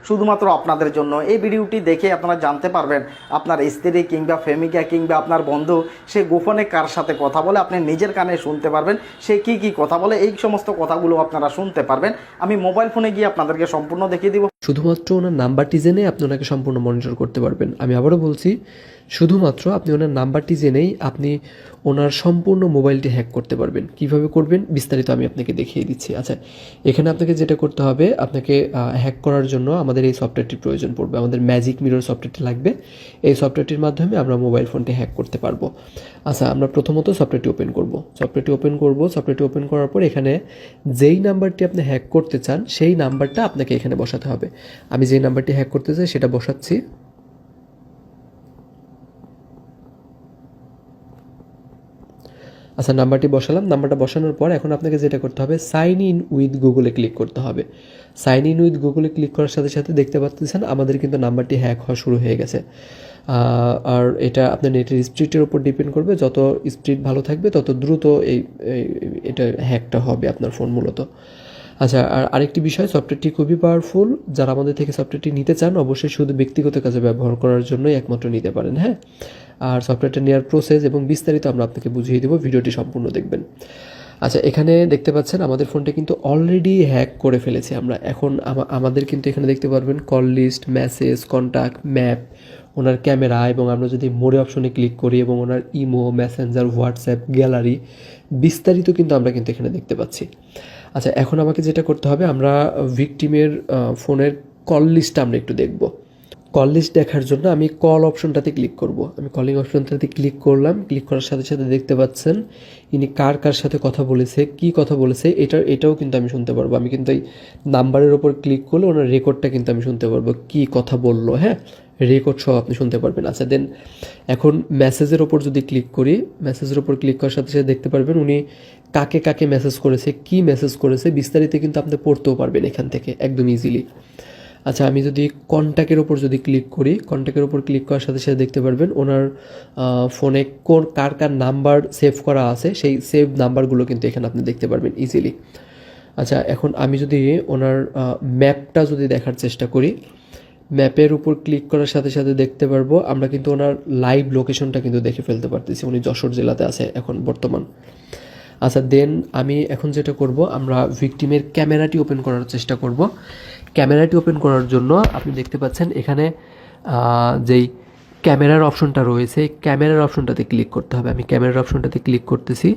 শুধুমাত্র আপনাদের জন্য। এই ভিডিওটি দেখে আপনারা জানতে পারবেন আপনার স্ত্রী কিংবা প্রেমিকা কিংবা আপনার বন্ধু সে গোপনে কার সাথে কথা বলে, আপনি নিজের কানে শুনতে পারবেন সে কি কি কথা বলে। এই সমস্ত কথাগুলো আপনারা শুনতে পারবেন। আমি মোবাইল ফোনে গিয়ে আপনাদেরকে সম্পূর্ণ দেখিয়ে দিব। শুধুমাত্র ওনার নাম্বারটি জেনে আপনি ওনাকে সম্পূর্ণ মনিটর করতে পারবেন। আমি আবারও বলছি, শুধুমাত্র আপনি ওনার নাম্বারটি জেনেই আপনি ওনার সম্পূর্ণ মোবাইলটি হ্যাক করতে পারবেন। কিভাবে করবেন বিস্তারিত আমি আপনাকে দেখিয়ে দিচ্ছি। আচ্ছা, এখানে আপনাকে যেটা করতে হবে, আপনাকে হ্যাক করার জন্য আমাদের এই সফটওয়্যারটির প্রয়োজন পড়বে। আমাদের ম্যাজিক মিরর সফটওয়্যারটি লাগবে। এই সফটওয়্যারটির মাধ্যমে আমরা মোবাইল ফোনটি হ্যাক করতে পারবো। আচ্ছা, আমরা প্রথমত সফটওয়্যারটি ওপেন করব। সফটওয়্যারটি ওপেন করার পর এখানে যেই নাম্বারটি আপনি হ্যাক করতে চান সেই নাম্বারটা আপনাকে এখানে বসাতে হবে। আমি যে নাম্বারটি হ্যাক করতে চাই সেটা বসাচ্ছি। আচ্ছা, নাম্বারটি বসালাম। নাম্বারটা বসানোর পর এখন আপনাকে যেটা করতে হবে, সাইন ইন উইথ গুগলে ক্লিক করতে হবে। সাইন ইন উইথ গুগলে ক্লিক করার সাথে সাথে দেখতে পাচ্ছেন আমাদের কিন্তু নাম্বারটি হ্যাক হওয়া শুরু হয়ে গেছে। আর এটা আপনার নেটের স্পিডের উপর ডিপেন্ড করবে। যত স্পিড ভালো থাকবে তত দ্রুত এটা হ্যাকটা হবে আপনার ফোন মূলত। আচ্ছা, আর আরেকটি বিষয়, সফটওয়্যারটি খুবই পাওয়ারফুল। যারা আমাদের থেকে সফটওয়্যারটি নিতে চান অবশ্যই শুধু ব্যক্তিগত কাজে ব্যবহার করার জন্যই একমাত্র নিতে পারেন। হ্যাঁ, আর সফটওয়্যারটা নেওয়ার প্রসেস এবং বিস্তারিত আমরা আপনাকে বুঝিয়ে দেবো, ভিডিওটি সম্পূর্ণ দেখবেন। আচ্ছা, এখানে দেখতে পাচ্ছেন আমাদের ফোনটা কিন্তু অলরেডি হ্যাক করে ফেলেছি আমরা। এখন আমাদের কিন্তু এখানে দেখতে পারবেন call list, message, contact, map, ওনার ক্যামেরা, এবং আমরা যদি মোরে অপশনে ক্লিক করি এবং ওনার ইমো, মেসেঞ্জার, হোয়াটসঅ্যাপ, গ্যালারি বিস্তারিত কিন্তু আমরা কিন্তু এখানে দেখতে পাচ্ছি। আচ্ছা, এখন আমাকে যেটা করতে হবে, আমরা ভিকটিমের ফোনের কল লিস্টটা আমরা একটু দেখব। কল লিস্ট দেখার জন্য আমি কল অপশনটাতে ক্লিক করব। আমি কলিং অপশনটাতে ক্লিক করলাম। ক্লিক করার সাথে সাথে দেখতে পাচ্ছেন ইনি কার কার সাথে কথা বলেছে, কি কথা বলেছে, এটাও কিন্তু আমি শুনতে পারবো। আমি কিন্তু এই নাম্বারের ওপর ক্লিক করলে ওনার রেকর্ডটা কিন্তু আমি শুনতে পারবো, কি কথা বললো। হ্যাঁ, রেকর্ড সহ আপনি শুনতে পারবেন। আচ্ছা, দেন এখন মেসেজের ওপর যদি ক্লিক করি, মেসেজের ওপর ক্লিক করার সাথে সাথে দেখতে পারবেন উনি কাকে কাকে মেসেজ করেছে, কি মেসেজ করেছে বিস্তারিত কিন্তু আপনি পড়তেও পারবেন এখান থেকে একদম ইজিলি। আচ্ছা, আমি যদি কন্ট্যাক্টের ওপর যদি ক্লিক করি, কন্ট্যাক্টের ওপর ক্লিক করার সাথে সাথে দেখতে পারবেন ওনার ফোনে কার কার নাম্বার সেভ করা আছে সেই সেভ নাম্বারগুলো কিন্তু এখানে আপনি দেখতে পারবেন ইজিলি। আচ্ছা, এখন আমি যদি ওনার ম্যাপটা যদি দেখার চেষ্টা করি, ম্যাপের উপর ক্লিক করার সাথে সাথে দেখতে পারবো আমরা কিন্তু ওনার লাইভ লোকেশনটা কিন্তু দেখে ফেলতে পারতেছি। উনি যশোর জেলাতে আছে এখন বর্তমান। আচ্ছা, দেন আমি এখন যেটা করব, আমরা ভিকটিমের ক্যামেরাটি ওপেন করার চেষ্টা করব। ক্যামেরাটি ওপেন করার জন্য আপনি দেখতে পাচ্ছেন এখানে যেই ক্যামেরার অপশনটা রয়েছে, ক্যামেরার অপশনটাতে ক্লিক করতে হবে। আমি ক্যামেরার অপশনটাতে ক্লিক করতেছি।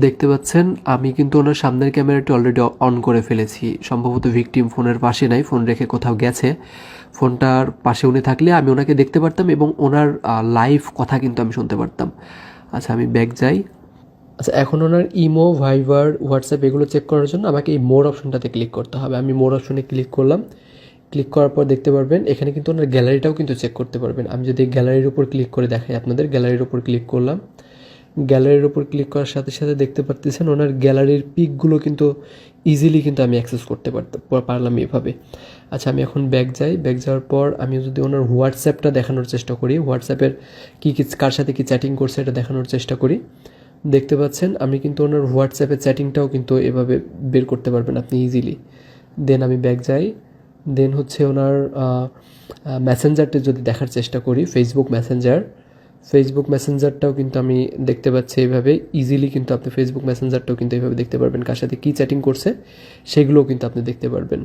দেখতে পাচ্ছেন আমি কিন্তু ওনার সামনের ক্যামেরাটি অলরেডি অন করে ফেলেছি। সম্ভবত ভিকটিম ফোনের পাশে নাই, ফোন রেখে কোথাও গেছে। ফোনটার পাশে উনি থাকলে আমি ওনাকে দেখতে পারতাম এবং ওনার লাইভ কথা কিন্তু আমি শুনতে পারতাম। আচ্ছা, আমি ব্যাক যাই। আচ্ছা, এখন ওনার ইমো, ভাইবার, হোয়াটসঅ্যাপ এগুলো চেক করার জন্য আমাকে এই মোর অপশনটাতে ক্লিক করতে হবে। আমি মোর অপশনে ক্লিক করলাম। ক্লিক করার পর দেখতে পারবেন এখানে কিন্তু ওনার গ্যালারিটাও কিন্তু চেক করতে পারবেন। আমি যদি গ্যালারির উপর ক্লিক করে দেখাই আপনাদের, গ্যালারির উপর ক্লিক করলাম। গ্যালারির উপর ক্লিক করার সাথে সাথে দেখতে পারতেছেন ওনার গ্যালারির পিকগুলো কিন্তু ইজিলি কিন্তু আমি অ্যাক্সেস করতে পারলাম এভাবে। আচ্ছা, আমি এখন ব্যাক যাই। ব্যাক যাওয়ার পর আমি যদি ওনার হোয়াটসঅ্যাপটা দেখানোর চেষ্টা করি, হোয়াটসঅ্যাপের কী কার সাথে কী চ্যাটিং করছে এটা দেখানোর চেষ্টা করি। দেখতে পাচ্ছেন আমি কিন্তু ওনার হোয়াটসঅ্যাপের চ্যাটিংটাও কিন্তু এভাবে বের করতে পারবেন আপনি ইজিলি। দেন আমি ব্যাক যাই। দেন হচ্ছে ওনার মেসেঞ্জারটা যদি দেখার চেষ্টা করি, ফেসবুক মেসেঞ্জারটাও কিন্তু আমি দেখতে পাচ্ছি এইভাবে ইজিলি। কিন্তু আপনি ফেসবুক মেসেঞ্জারটাও কিন্তু এইভাবে দেখতে পারবেন, কার সাথে কী চ্যাটিং করছে সেগুলোও কিন্তু আপনি দেখতে পারবেন।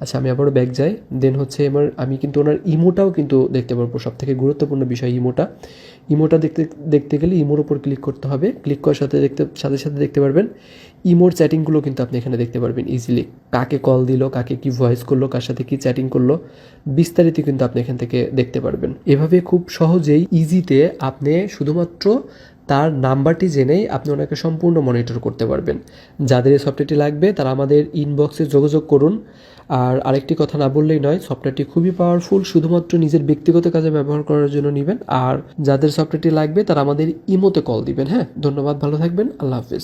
আচ্ছা, আমি আবারও ব্যাক যাই। দেন হচ্ছে আমি কিন্তু ওনার ইমোটাও কিন্তু দেখতে পারবো। সবথেকে গুরুত্বপূর্ণ বিষয় ইমোটা দেখতে গেলে ইমোর উপর ক্লিক করতে হবে। ক্লিক করার সাথে সাথে দেখতে পারবেন ইমোর চ্যাটিংগুলো কিন্তু আপনি এখানে দেখতে পারবেন ইজিলি। কাকে কল দিল, কাকে কি ভয়েস করলো, কার সাথে কি চ্যাটিং করলো বিস্তারিত কিন্তু আপনি এখান থেকে দেখতে পারবেন। এভাবে খুব সহজেই ইজিতে আপনি শুধুমাত্র তার নাম্বারটি জেনেই আপনি ওনাকে সম্পূর্ণ মনিটর করতে পারবেন। যাদের এই সফটওয়্যারটি লাগবে তারা আমাদের ইনবক্সে যোগাযোগ করুন। আর আরেকটি কথা না বললেই নয়, সফটওয়্যারটি খুবই পাওয়ারফুল, শুধুমাত্র নিজের ব্যক্তিগত কাজে ব্যবহার করার জন্য নেবেন। আর যাদের সফটওয়্যারটি লাগবে তারা আমাদের ইমোতে কল দিবেন। হ্যাঁ, ধন্যবাদ, ভালো থাকবেন, আল্লাহ হাফিজ।